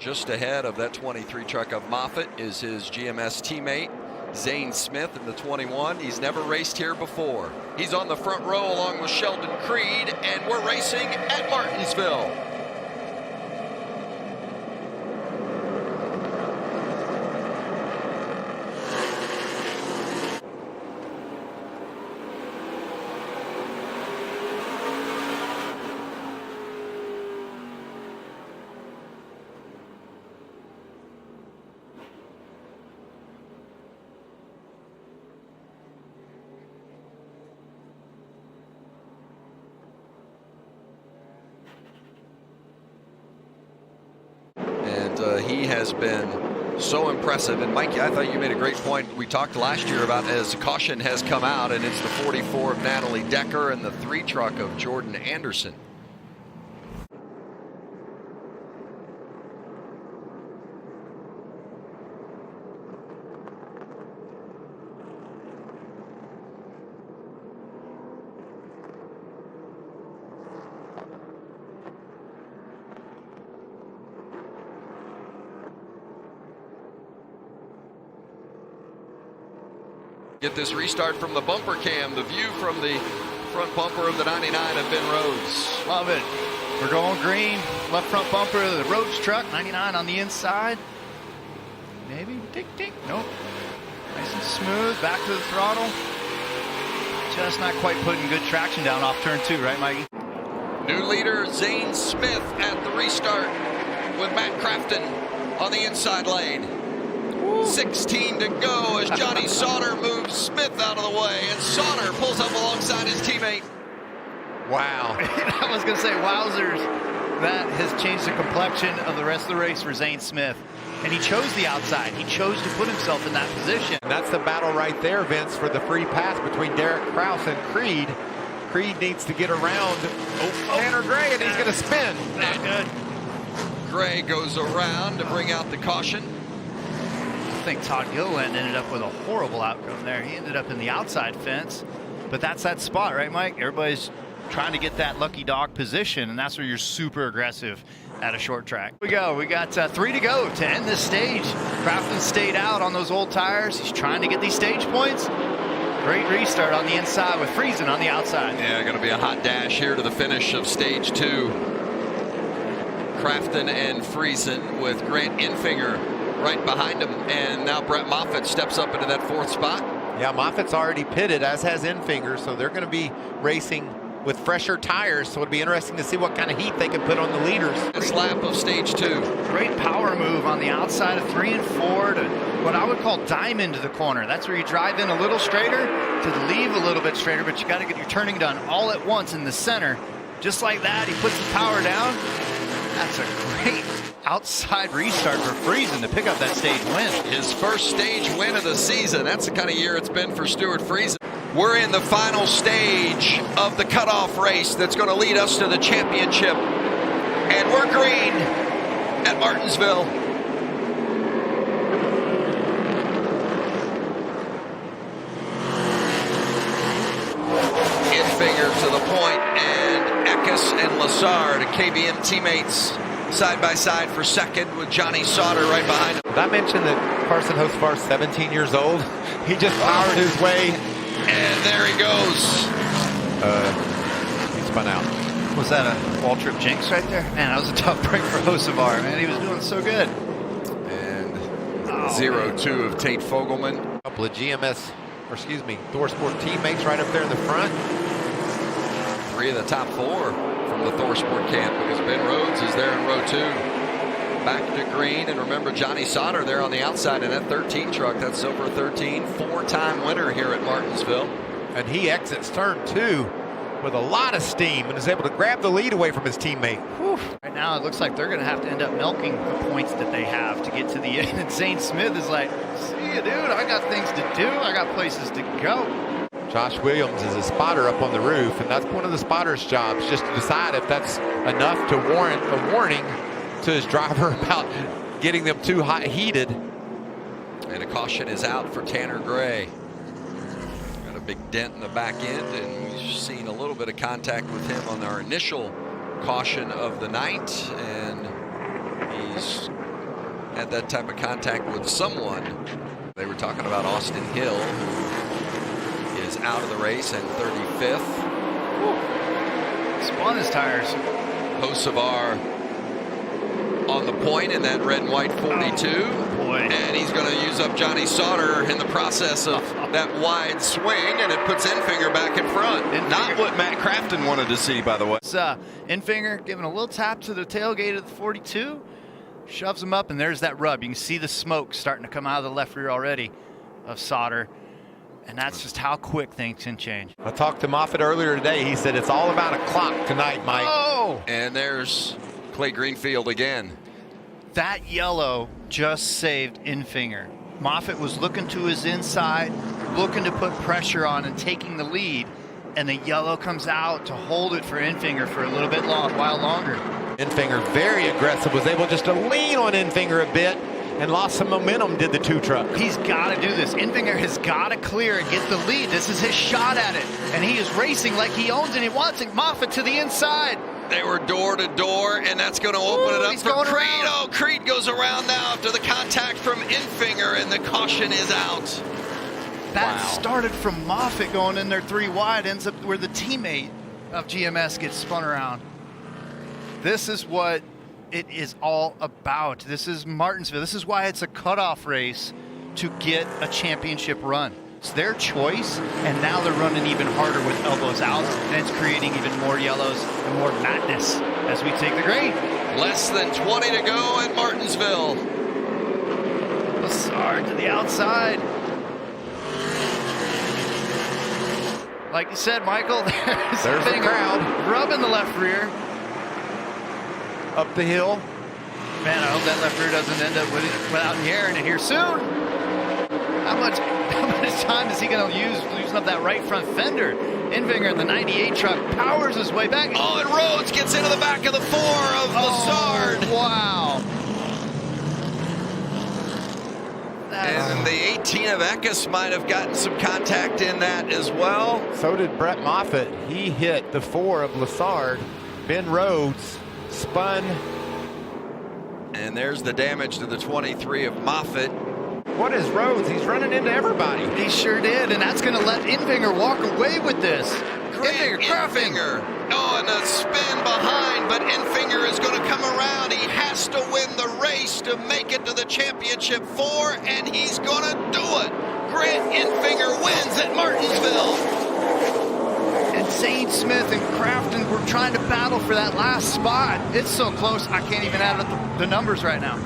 Just ahead of that 23 truck of Moffitt is his GMS teammate, Zane Smith in the 21. He's never raced here before. He's on the front row along with Sheldon Creed, and we're racing at Martinsville. He has been so impressive. And Mike, I thought you made a great point. We talked last year about as caution has come out, and it's the 44 of Natalie Decker and the 3 truck of Jordan Anderson. Get this restart from the bumper cam, the view from the front bumper of the 99 of Ben Rhodes. Love it. We're going green, left front bumper of the Rhodes truck, 99 on the inside. Maybe, tick, tick, nope. Nice and smooth, back to the throttle. Just not quite putting good traction down off turn 2, right, Mikey? New leader, Zane Smith at the restart with Matt Crafton on the inside lane. 16 to go as Johnny Sauter moves Smith out of the way, and Sauter pulls up alongside his teammate. Wow. I was going to say, wowzers. That has changed the complexion of the rest of the race for Zane Smith. And he chose the outside. He chose to put himself in that position. And that's the battle right there, Vince, for the free pass between Derek Kraus and Creed. Creed needs to get around Tanner Gray, and he's going to spin. Not good. Gray goes around to bring out the caution. I think Todd Gilliland ended up with a horrible outcome there. He ended up in the outside fence, but that's that spot, right, Mike? Everybody's trying to get that lucky dog position, and that's where you're super aggressive at a short track. Here we go. We got 3 to go to end this stage. Crafton stayed out on those old tires. He's trying to get these stage points. Great restart on the inside with Friesen on the outside. Yeah, going to be a hot dash here to the finish of stage 2. Crafton and Friesen with Grant Infinger right behind him, and now Brett Moffitt steps up into that 4th spot. Yeah, Moffitt's already pitted, as has Infinger, so they're going to be racing with fresher tires, so it'll be interesting to see what kind of heat they can put on the leaders. This lap of stage 2. Great power move on the outside of 3 and 4 to what I would call diamond the corner. That's where you drive in a little straighter to leave a little bit straighter, but you got to get your turning done all at once in the center. Just like that, he puts the power down. That's a great outside restart for Friesen to pick up that stage win. His first stage win of the season. That's the kind of year it's been for Stuart Friesen. We're in the final stage of the cutoff race that's going to lead us to the championship. And we're green at Martinsville. Infinger to the point, and Eckes and Lassard, KBM teammates, side by side for second with Johnny Sauter right behind him. Did I mention that Carson Hostfar's 17 years old? He just powered his way. And there he goes. He spun out. Was that a wall trip jinx right there? Man, that was a tough break for Hocevar, man. He was doing so good. And 0-2 of Tate Fogelman. A couple of Thor Sport teammates right up there in the front. 3 of the top 4 from the Thor Sport camp, because Ben Rhodes is there in row 2. Back to green, and remember Johnny Sauter there on the outside in that 13 truck. That's Silver 13, 4-time winner here at Martinsville. And he exits turn 2 with a lot of steam and is able to grab the lead away from his teammate. Whew. Right now, it looks like they're going to have to end up milking the points that they have to get to the end. And Zane Smith is like, see you, dude. I got things to do. I got places to go. Josh Williams is a spotter up on the roof, and that's one of the spotter's jobs, just to decide if that's enough to warrant a warning to his driver about getting them too hot heated. And a caution is out for Tanner Gray. Got a big dent in the back end, and we've seen a little bit of contact with him on our initial caution of the night, and he's had that type of contact with someone. They were talking about Austin Hill, who is out of the race and 35th. Spun his tires. Hocevar on the point in that red and white 42. Oh, boy. And he's going to use up Johnny Sauter in the process of that wide swing, and it puts Enfinger back in front. Not what Matt Crafton wanted to see, by the way. It's Enfinger giving a little tap to the tailgate of the 42, shoves him up, and there's that rub. You can see the smoke starting to come out of the left rear already of Sauter, and that's just how quick things can change. I talked to Moffitt earlier today. He said it's all about a clock tonight, Mike. Oh! And there's Clay Greenfield again. That yellow just saved Enfinger. Moffitt was looking to his inside, looking to put pressure on and taking the lead, and the yellow comes out to hold it for Enfinger for a little bit while longer. Enfinger very aggressive, was able just to lean on Enfinger a bit and lost some momentum, did the two truck. He's got to do this. Enfinger has got to clear and get the lead. This is his shot at it, and he is racing like he owns it. He wants it. Moffitt to the inside. They were door to door, and that's going to open it up he's for going Creed. around. Oh, Creed goes around now after the contact from Enfinger, and the caution is out. That Wow. started from Moffitt going in there 3 wide, ends up where the teammate of GMS gets spun around. This is what it is all about. This is Martinsville. This is why it's a cutoff race to get a championship run. It's their choice, and now they're running even harder with elbows out, and it's creating even more yellows and more madness as we take the green. Less than 20 to go at Martinsville. Lassard to the outside. Like you said, Michael, there's the crowd. rubbing the left rear. Up the hill. Man, I hope that left rear doesn't end up without hearing it here soon. How much time is he going to use losing up that right front fender? Enfinger in the 98 truck powers his way back. Oh, and Rhodes gets into the back of the 4 of Lassard. Wow. And the 18 of Eckes might have gotten some contact in that as well. So did Brett Moffitt. He hit the 4 of Lassard. Ben Rhodes spun. And there's the damage to the 23 of Moffitt. What is Rhodes? He's running into everybody. He sure did, and that's going to let Enfinger walk away with this. Enfinger. Oh, and a spin behind, but Enfinger is going to come around. He has to win the race to make it to the championship 4, and he's going to do it. Grant Enfinger wins at Martinsville. And Zane Smith and Crafton were trying to battle for that last spot. It's so close, I can't even add up the numbers right now.